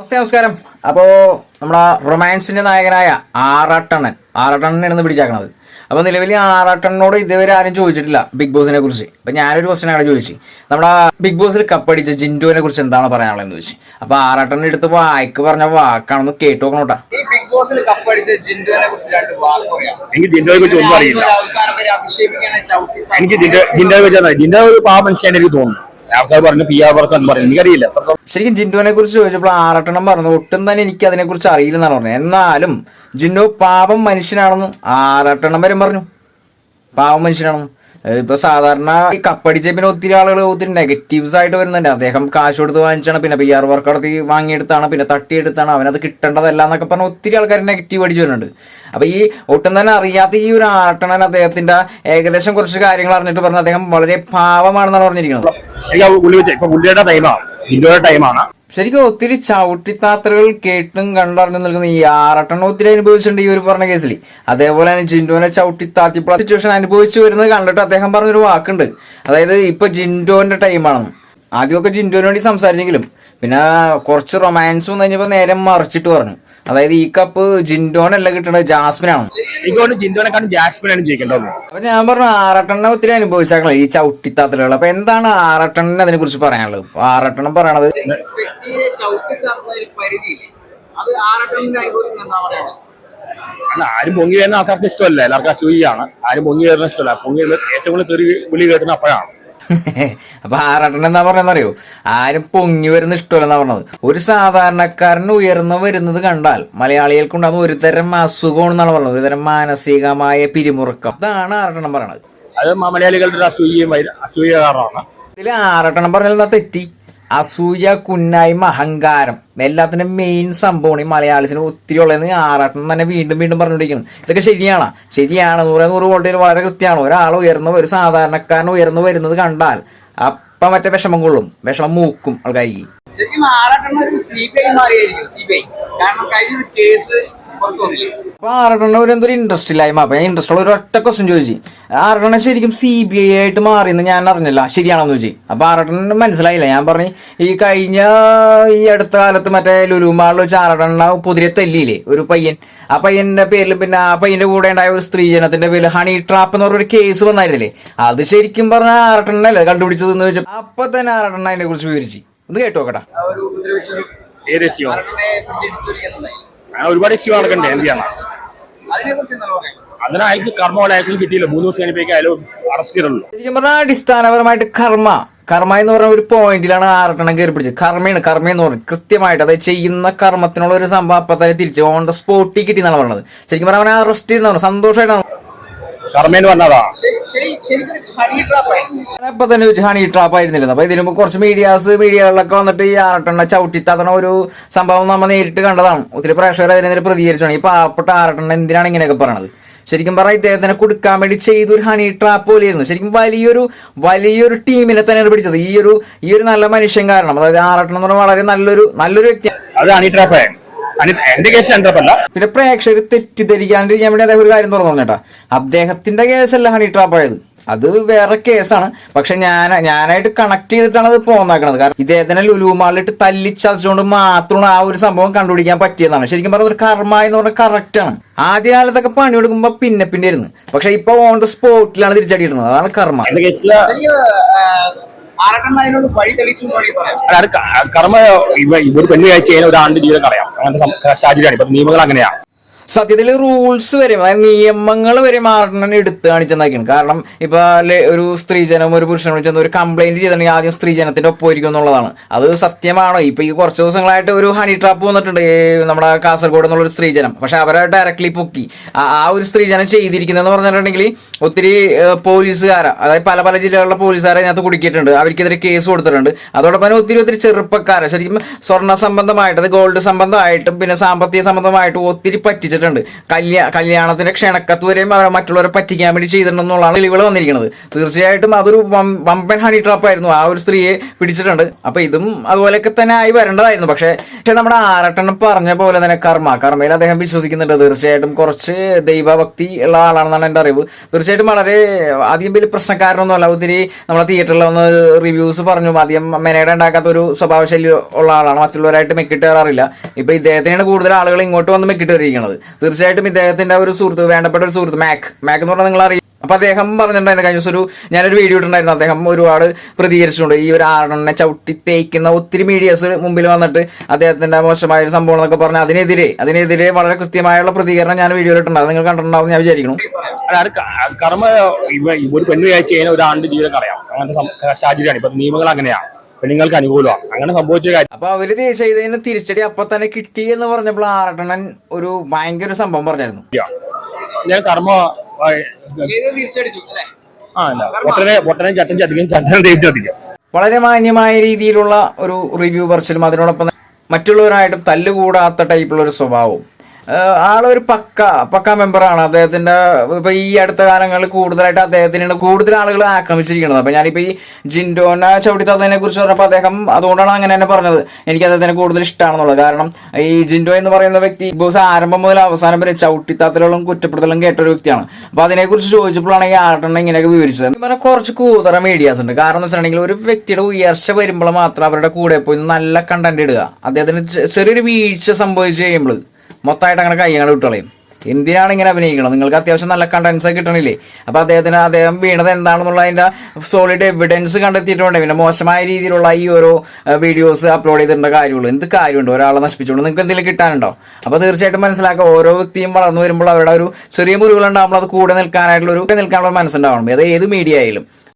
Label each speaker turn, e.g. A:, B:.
A: നമസ്കാരം. അപ്പോ നമ്മുടെ റൊമാൻസിന്റെ നായകനായ ആറാട്ടണ്ണനാണ് പിടിച്ചേക്കണത്. അപ്പൊ നിലവിൽ ആറാട്ടണ്ണനോട് ഇതുവരെ ആരും ചോദിച്ചിട്ടില്ല ബിഗ് ബോസിനെ കുറിച്ച്. അപ്പൊ ഞാനൊരു ക്വസ്റ്റൻ ആണ് ചോദിച്ചു, നമ്മുടെ ബിഗ് ബോസിൽ കപ്പടിച്ച ജിൻഡോനെ കുറിച്ച് എന്താണ് പറയാനുള്ളതെന്ന് ചോദിച്ചു. അപ്പൊ ആറാട്ടണ്ണൻ എടുത്ത് വായിക്ക് പറഞ്ഞ വാക്കാണെന്ന് കേട്ടു നോക്കണോട്ടാ.
B: ഈ ബിഗ് ബോസിൽ കപ്പടിച്ച ജിൻഡോനെ കുറിച്ച് രണ്ട് വാക്ക് പറയാം.
C: എനിക്ക് ജിൻഡോയെ കുറിച്ച് ഒന്നും അറിയില്ല.
B: അവസാനം വരെ അതിശയിപ്പിക്കാനാണ് ചവിട്ടി.
C: എനിക്ക് ജിൻഡോയെ കുറിച്ച് ജിൻഡോ ഒരു പാവ മനുഷ്യൻ എനിക്ക് തോന്നുന്നു. ആൾക്കാർ പറഞ്ഞു PR വർക്ക് എന്ന് പറഞ്ഞു, എനിക്കറിയില്ല.
A: ശരിക്കും ജിൻഡോനെ കുറിച്ച് ചോദിച്ചപ്പോൾ ആറാട്ടണ്ണൻ പറഞ്ഞു ഒട്ടും തന്നെ എനിക്ക് അതിനെ കുറിച്ച് അറിയില്ലെന്നാണ് പറഞ്ഞത്. എന്നാലും ജിൻഡോ പാവം മനുഷ്യനാണെന്ന് ആറാട്ടണ്ണൻ വരും പറഞ്ഞു. പാവം മനുഷ്യനാണെന്ന്. ഇപ്പൊ സാധാരണ ഈ കപ്പടിച്ച പിന്നെ ഒത്തിരി ആളുകൾ ഒത്തിരി നെഗറ്റീവ്സ് ആയിട്ട് വരുന്നുണ്ട്. അദ്ദേഹം കാശ് കൊടുത്ത് വാങ്ങിച്ചാണ്, പിന്നെ PR വർക്ക് നടത്തി വാങ്ങിയെടുത്താണ്, പിന്നെ തട്ടിയെടുത്താണ്, അവനത് കിട്ടേണ്ടതല്ല എന്നൊക്കെ പറഞ്ഞ ഒത്തിരി ആൾക്കാർ നെഗറ്റീവ് അടിച്ചു വരുന്നുണ്ട്. അപ്പൊ ഈ ഒട്ടും തന്നെ അറിയാത്ത ഈ ഒരു ആട്ടണൻ അദ്ദേഹത്തിന്റെ ഏകദേശം കുറച്ച് കാര്യങ്ങൾ അറിഞ്ഞിട്ട് പറഞ്ഞ അദ്ദേഹം വളരെ പാവമാണെന്നാണ് പറഞ്ഞിരിക്കുന്നത്.
C: പുള്ളിയുടെ ടൈമാണ്, ജിൻഡോയുടെ ടൈമാണ്.
A: ശരിക്കും ഒത്തിരി ചവിട്ടിത്താത്തലുകൾ കേട്ടും കണ്ടറിഞ്ഞു നിൽക്കുന്ന ഈ ആറട്ടെണ്ണം ഒത്തിരി അനുഭവിച്ചിട്ടുണ്ട് ഈ ഒരു പറഞ്ഞ കേസിൽ. അതേപോലെ തന്നെ ജിൻഡോനെ ചവിട്ടിത്താത്തിപ്പുള്ള സിറ്റുവേഷൻ അനുഭവിച്ചു വരുന്നത് കണ്ടിട്ട് അദ്ദേഹം പറഞ്ഞൊരു വാക്കുണ്ട്. അതായത് ഇപ്പൊ ജിൻഡോന്റെ ടൈമാണെന്ന്. ആദ്യമൊക്കെ ജിൻഡോന് വേണ്ടി സംസാരിച്ചെങ്കിലും പിന്നെ കുറച്ച് റൊമാൻസ് വന്നു കഴിഞ്ഞപ്പോ നേരെ മറിച്ചിട്ട് പറഞ്ഞു. അതായത് ഈ കപ്പ് ജിൻഡോനല്ല കിട്ടണത് ജാസ്മിനാണ്.
C: എനിക്ക് ജിൻഡോനെക്കാളും ജാസ്മിനാണ് ജയിക്കേണ്ടത്.
A: അപ്പൊ ഞാൻ പറഞ്ഞു ആറട്ടെണ്ണ ഒത്തിരി അനുഭവിച്ചാക്കളെ ഈ ചവിട്ടിത്താത്തലുകൾ. അപ്പൊ എന്താണ് ആറട്ടെണ്ണന് അതിനെ കുറിച്ച് പറയാനുള്ളത്? ആറട്ടെണ്ണം പറയണത്
C: ആരും പൊങ്ങി വരുന്ന ആൾക്കാർക്ക് ഇഷ്ടമല്ല, എല്ലാവർക്കും അസൂയാണ്. ആരും പൊങ്ങി വരുന്ന ഇഷ്ടമല്ല. പൊങ്ങി ഏറ്റവും കൂടുതൽ തെറി വിളി കേട്ടുന്ന അപ്പോഴാണ്.
A: അപ്പൊ ആറാട്ടൻ എന്താ പറയുന്നറിയോ? ആരും പൊങ്ങി വരുന്ന ഇഷ്ടമല്ലെന്നാ പറഞ്ഞത്. ഒരു സാധാരണക്കാരന് ഉയർന്നു വരുന്നത് കണ്ടാൽ മലയാളികൾക്കുണ്ടാകുന്ന ഒരു തരം അസുഖമാണെന്നാണ് പറഞ്ഞത്, ഒരു തരം മാനസികമായ പിരിമുറുക്കം. അതാണ് ആറാട്ടൻ പറയണത്.
C: അത് മലയാളികളുടെ അസൂയ കാരണമാണ്.
A: ഇതിൽ ആറാട്ടൻ പറഞ്ഞാൽ തെറ്റി. അസൂയ, കുന്നായ്മ, അഹങ്കാരം എല്ലാത്തിനും മെയിൻ സംഭവമാണ് ഈ മലയാളത്തിന് ഒത്തിരി ഉള്ളതെന്ന് ആറാട്ടൻ തന്നെ വീണ്ടും വീണ്ടും പറഞ്ഞുകൊണ്ടിരിക്കുന്നത്. ഇതൊക്കെ ശരിയാണ് 100 വോട്ടിൽ വളരെ കൃത്യമാണ്. ഒരു സാധാരണക്കാരൻ ഉയർന്നു വരുന്നത് കണ്ടാൽ അപ്പം മറ്റേ വിഷമം കൊള്ളും, വിഷമം മൂക്കും ആൾക്കാർക്ക്.
B: ശരിക്കും ആറാട്ടണ്ണ ഒരു CBI മാറിയായിരിക്കും. CBI കാരണം കഴിഞ്ഞ കേസ്
A: അപ്പൊ ആറട്ടെണ്ണ ഒരു എന്തൊരു ഇൻട്രസ്റ്റ് ഇല്ലായ്മ. അപ്പൊ ഞാൻ ഇൻട്രസ്റ്റ് ഉള്ള ഒരു ഒറ്റ ക്വസ്റ്റ്യൻ ചോദിച്ചു, ആറട്ടെണ്ണ ശരിക്കും CBI ആയിട്ട് മാറിയെന്ന് ഞാൻ അറിഞ്ഞില്ല, ശരിയാണെന്ന് ചോദിച്ചു. അപ്പൊ ആറട്ടെണ്ണ മനസ്സിലായില്ല. ഞാൻ പറഞ്ഞു ഈ അടുത്ത കാലത്ത് മറ്റേ ലുലുമാളിൽ വെച്ച് ആറട്ടെണ്ണ പൊതിരെ തല്ലിയില്ലേ ഒരു പയ്യൻ. ആ പയ്യന്റെ പേരിലും പിന്നെ ആ പയ്യന്റെ കൂടെ ഉണ്ടായ ഒരു സ്ത്രീജനത്തിന്റെ പേരിൽ ഹണി ട്രാപ്പ് എന്ന് പറഞ്ഞൊരു കേസ് വന്നായിരുന്നില്ലേ, അത് ശരിക്കും പറഞ്ഞ ആറട്ടെണ്ണല്ലേ കണ്ടുപിടിച്ചതെന്ന് ചോദിച്ചു. അപ്പൊ തന്നെ ആറട്ടെണ്ണ അതിനെ കുറിച്ച് വിവരിച്ചു. ഒന്ന് കേട്ടോ കേട്ടാ.
C: ഒരുപാട് ഇഷ്യൂ നടക്കണ്ടേ എന്തിനാണ് അതിന് അയാൾക്ക് കർമ്മ അയാൾക്ക് കിട്ടിയില്ല. 3 ദിവസം കഴിഞ്ഞപ്പോഴേക്കും അയാൾ അറസ്റ്റ് ചെയ്തുള്ളൂ.
A: ശരിക്കും പറഞ്ഞാൽ അടിസ്ഥാനപരമായിട്ട് കർമ്മ എന്ന് പറഞ്ഞ ഒരു പോയിന്റിലാണ് ആറട്ടെണ്ണം കയറി പിടിച്ചത്. കർമ്മ എന്ന് പറഞ്ഞു കൃത്യമായിട്ട്, അതായത് ചെയ്യുന്ന കർമ്മത്തിനുള്ള ഒരു സംഭവം അപ്പൊ തന്നെ തിരിച്ച് ഓൺ ദ സ്പോട്ടിൽ കിട്ടി എന്നാണ് പറഞ്ഞത്. ശരിക്കും പറഞ്ഞാൽ അവനെ അറസ്റ്റ് ചെയ്യുന്നതാണ്, സന്തോഷമായിട്ടാണ്.
C: കർമ്മേന്ന് പറഞ്ഞതാ
A: അപ്പൊ തന്നെ വെച്ച് ഹണി ട്രാപ്പ് ആയിരുന്നില്ല. അപ്പൊ ഇതിന് കുറച്ച് മീഡിയകളിലൊക്കെ വന്നിട്ട് ഈ ആറട്ടെണ്ണ ചവിട്ടിത്താത്തണ ഒരു സംഭവം നമ്മൾ നേരിട്ട് കണ്ടതാണ്. ഒത്തിരി പ്രേക്ഷകർ അതിനെതിരെ പ്രതികരിച്ചാണ്. ഈ പാവപ്പെട്ട ആറട്ടെണ്ണ എന്തിനാണ് ഇങ്ങനെയൊക്കെ പറയണത്? ശരിക്കും പറഞ്ഞാൽ ഇദ്ദേഹത്തിനെ കൊടുക്കാൻ വേണ്ടി ചെയ്തൊരു ഹണി ട്രാപ്പ് പോലെയായിരുന്നു. ശരിക്കും വലിയൊരു ടീമിനെ തന്നെയാണ് പിടിച്ചത് ഈ ഒരു നല്ല മനുഷ്യൻ കാരണം. അതായത് ആറട്ടെണ്ണം എന്ന് പറഞ്ഞാൽ വളരെ നല്ലൊരു വ്യക്തിയാണ്.
C: അത് ഹണി ട്രാപ്പ് എന്റെ കേസ് അല്ല.
A: പിന്നെ പ്രേക്ഷകർ തെറ്റിദ്ധരിക്കാണ്ടിരിക്കാൻ വേണ്ടി അദ്ദേഹം ഒരു കാര്യം തുറന്നു പറഞ്ഞേട്ടാ, അദ്ദേഹത്തിന്റെ കേസല്ല ഹണി ട്രാപ്പ് ആയത്, അത് വേറെ കേസാണ്. പക്ഷെ ഞാനായിട്ട് കണക്ട് ചെയ്തിട്ടാണ് അത് പോന്നാക്കണത്. കാരണം ഇദ്ദേഹത്തിനെ ലുലുമാളിലിട്ട് തല്ലിച്ചതുകൊണ്ട് മാത്രമാണ് ആ ഒരു സംഭവം കണ്ടുപിടിക്കാൻ പറ്റിയതാണ്. ശരിക്കും പറഞ്ഞ ഒരു കർമ്മ എന്ന് പറഞ്ഞാൽ കറക്റ്റ് ആണ്. ആദ്യ കാലത്തൊക്കെ പണിയെടുക്കുമ്പോ പിന്നെ ആയിരുന്നു, പക്ഷെ ഇപ്പൊ ഓൺ ദ സ്പോട്ടിലാണ് തിരിച്ചടിയിടുന്നത്. അതാണ് കർമ്മ.
C: കർമ്മ ഇവർ പെണ്ണ് കഴിച്ച് ഒരാണ്ട് ജീവിതം കളയാം, അങ്ങനത്തെ സാഹചര്യമാണ് ഇപ്പൊ. നിയമങ്ങൾ അങ്ങനെയാണ്.
A: സത്യത്തിൽ റൂൾസ് വരെ, അതായത് നിയമങ്ങൾ വരെ ആറട്ടെണ്ണനെ എടുത്ത് കാണിച്ചെന്നാക്കിയാണ്. കാരണം ഇപ്പൊ ഒരു സ്ത്രീജനം ഒരു പുരുഷനോട് ചെന്ന് ഒരു കംപ്ലൈന്റ് ചെയ്തിട്ടുണ്ടെങ്കിൽ ആദ്യം സ്ത്രീജനത്തിന്റെ ഒപ്പമായിരിക്കും എന്നുള്ളതാണ്. അത് സത്യമാണോ? ഇപ്പൊ ഈ കുറച്ച് ദിവസങ്ങളായിട്ട് ഒരു ഹണി ട്രാപ്പ് വന്നിട്ടുണ്ട് നമ്മുടെ കാസർഗോഡ് എന്നുള്ളൊരു സ്ത്രീജനം. പക്ഷെ അവരെ ഡയറക്ട്ലി പൊക്കി. ആ ഒരു സ്ത്രീജനം ചെയ്തിരിക്കുന്നതെന്ന് പറഞ്ഞിട്ടുണ്ടെങ്കിൽ ഒത്തിരി പോലീസുകാരെ, അതായത് പല ജില്ലകളിലെ പോലീസുകാരെ അതിനകത്ത് കുടുക്കിയിട്ടുണ്ട്. അവർക്കെതിരെ കേസ് കൊടുത്തിട്ടുണ്ട്. അതോടൊപ്പം ഒത്തിരി ചെറുപ്പക്കാരെ ശരിക്കും സ്വർണ്ണ സംബന്ധമായിട്ട്, അത് ഗോൾഡ് സംബന്ധമായിട്ടും പിന്നെ സാമ്പത്തിക സംബന്ധമായിട്ടും ഒത്തിരി പറ്റിച്ചിട്ടുണ്ട്. കല്യാണത്തിന്റെ ക്ഷണക്കത്ത് വരെയും അവരെ മറ്റുള്ളവരെ പറ്റിക്കാൻ വേണ്ടി ചെയ്തിട്ടുണ്ടെന്നുള്ളതാണ് തെളിവുകൾ വന്നിരിക്കുന്നത്. തീർച്ചയായിട്ടും അതൊരു വമ്പൻ ഹണി ട്രാപ്പ് ആയിരുന്നു. ആ ഒരു സ്ത്രീയെ പിടിച്ചിട്ടുണ്ട്. അപ്പൊ ഇതും അതുപോലെയൊക്കെ തന്നെ ആയി വരേണ്ടതായിരുന്നു. പക്ഷെ നമ്മുടെ ആറട്ടെണ്ണം പറഞ്ഞ പോലെ തന്നെ കർമ്മയിൽ അദ്ദേഹം വിശ്വസിക്കുന്നുണ്ട്. തീർച്ചയായിട്ടും കുറച്ച് ദൈവഭക്തി ഉള്ള ആളാണെന്നാണ് എന്റെ അറിവ്. തീർച്ചയായും തീർച്ചയായിട്ടും വളരെ അധികം വലിയ പ്രശ്നക്കാരനൊന്നുമല്ല. ഒത്തിരി നമ്മളെ തിയേറ്ററിൽ വന്ന് റിവ്യൂസ് പറഞ്ഞു അധികം മെനയുടെ ഉണ്ടാക്കാത്ത ഒരു സ്വഭാവ ശൈലി ഉള്ള ആളാണ്, മറ്റുള്ളവരായിട്ട് മെക്കിട്ട് കയറാറില്ല. ഇപ്പൊ ഇദ്ദേഹത്തിനാണ് കൂടുതൽ ആളുകൾ ഇങ്ങോട്ട് വന്ന് മെക്കിട്ട് കയറിയിരിക്കുന്നത്. തീർച്ചയായിട്ടും ഇദ്ദേഹത്തിന്റെ ഒരു സുഹൃത്ത്, വേണ്ടപ്പെട്ട ഒരു സുഹൃത്ത് മാക് എന്ന് പറഞ്ഞാൽ നിങ്ങൾ അറിയാം. അപ്പൊ അദ്ദേഹം പറഞ്ഞിട്ടുണ്ടായിരുന്നു കഴിഞ്ഞ ദിവസം ഞാനൊരു വീഡിയോ ഇട്ടുണ്ടായിരുന്നു. അദ്ദേഹം ഒരുപാട് പ്രതികരിച്ചിട്ടുണ്ട്. ഈ ഒരു ആറെണ്ണനെ ചവിട്ടി തേക്കുന്ന ഒത്തിരി മീഡിയസ് മുമ്പിൽ വന്നിട്ട് അദ്ദേഹത്തിന്റെ മോശമായ ഒരു സംഭവം എന്നൊക്കെ പറഞ്ഞ് അതിനെതിരെ വളരെ കൃത്യമായുള്ള പ്രതികരണം ഞാൻ വീഡിയോയിൽ ഇട്ടുണ്ട്. അത് നിങ്ങൾ കണ്ടിട്ടുണ്ടാവും ഞാൻ വിചാരിക്കുന്നു.
C: കർമ്മ ഒരു പെണ്ണ് വിചാരിച്ചു കഴിഞ്ഞാൽ ഒരാളുടെ ജീവിതം കളയാം, അങ്ങനത്തെ സാഹചര്യമാണ് ഇപ്പൊ. നിയമങ്ങൾ അങ്ങനെയാണ്, പെണ്ണുങ്ങൾക്ക് അനുകൂലമാണ്. അങ്ങനെ സംഭവിച്ച കാര്യം.
A: അപ്പൊ അവര് ചെയ്തതിന് തിരിച്ചടി അപ്പൊ തന്നെ കിട്ടി എന്ന് പറഞ്ഞപ്പോൾ ആറട്ടണൻ ഒരു ഭയങ്കര സംഭവം പറഞ്ഞായിരുന്നു.
C: ഞാൻ കർമ്മ പൊട്ടനെ ചട്ടം ചതിക്കും, ചട്ടം തേച്ച് ചതിക്കും.
A: വളരെ മാന്യമായ രീതിയിലുള്ള ഒരു റിവ്യൂ പറച്ചിലും അതിനോടൊപ്പം മറ്റുള്ളവരായിട്ടും തല്ലുകൂടാത്ത ടൈപ്പുള്ള ഒരു സ്വഭാവവും. ആളൊരു പക്ക മെമ്പറാണ്. അദ്ദേഹത്തിന്റെ ഇപ്പൊ ഈ അടുത്ത കാലങ്ങളിൽ കൂടുതലായിട്ട് അദ്ദേഹത്തിനാണ് കൂടുതൽ ആളുകൾ ആക്രമിച്ചിരിക്കുന്നത്. അപ്പൊ ഞാനിപ്പോ ഈ ജിൻഡോനെ ചവിട്ടിത്തതിനെ കുറിച്ച് പറഞ്ഞപ്പോൾ അദ്ദേഹം അതുകൊണ്ടാണ് അങ്ങനെ തന്നെ പറഞ്ഞത്, എനിക്ക് അദ്ദേഹത്തിന് കൂടുതൽ ഇഷ്ടമാണെന്നുള്ളത്. കാരണം ഈ ജിൻഡോ എന്ന് പറയുന്ന വ്യക്തി ബിഗ് ബോസ് ആരംഭം മുതൽ അവസാനം വരെ ചവിട്ടിത്താത്തലും കുറ്റപ്പെടുത്തലും കേട്ട ഒരു വ്യക്തിയാണ്. അപ്പൊ അതിനെക്കുറിച്ച് ചോദിച്ചപ്പോഴാണ് ഈ ആറട്ടെണ്ണം ഇങ്ങനെയൊക്കെ വിവരിച്ചത്. ഇങ്ങനെ കുറച്ച് കൂതറ മീഡിയാസ് ഉണ്ട്. കാരണം എന്ന് വെച്ചിട്ടുണ്ടെങ്കിൽ ഒരു വ്യക്തിയുടെ ഉയർച്ച വരുമ്പോൾ മാത്രം അവരുടെ കൂടെ പോയി നല്ല കണ്ടന്റ് ഇടുക. അദ്ദേഹത്തിന് ചെറിയൊരു വീഴ്ച സംഭവിച്ചു കഴിയുമ്പോൾ മൊത്തമായിട്ട് അങ്ങനെ കൈകൾ വിട്ടുകളയും. എന്തിനാണ് ഇങ്ങനെ അഭിനയിക്കണം? നിങ്ങൾക്ക് അത്യാവശ്യം നല്ല കണ്ടന്റ്സ് കിട്ടണില്ലേ? അപ്പൊ അദ്ദേഹം വീണത് എന്താണെന്നുള്ള അതിന്റെ സോളിഡ് എവിഡൻസ് കണ്ടെത്തിയിട്ടുണ്ട്. പിന്നെ മോശമായ രീതിയിലുള്ള ഈ ഓരോ വീഡിയോസ് അപ്ലോഡ് ചെയ്തിട്ടുള്ള കാര്യമുള്ളൂ. എന്ത് കാര്യമുണ്ട് ഒരാളെ നശിപ്പിച്ചുകൊണ്ട് നിങ്ങൾക്ക് എന്തെങ്കിലും കിട്ടാനുണ്ടോ? അപ്പൊ തീർച്ചയായിട്ടും മനസ്സിലാക്കുക, ഓരോ വ്യക്തിയും വളർന്നു വരുമ്പോൾ അവരുടെ ഒരു ചെറിയ മുറിവുകളുണ്ടാകുമ്പോൾ അത് കൂടെ നിൽക്കാനുള്ള മനസ്സുണ്ടാവണം. അത് ഏത് മീഡിയ ആയാലും.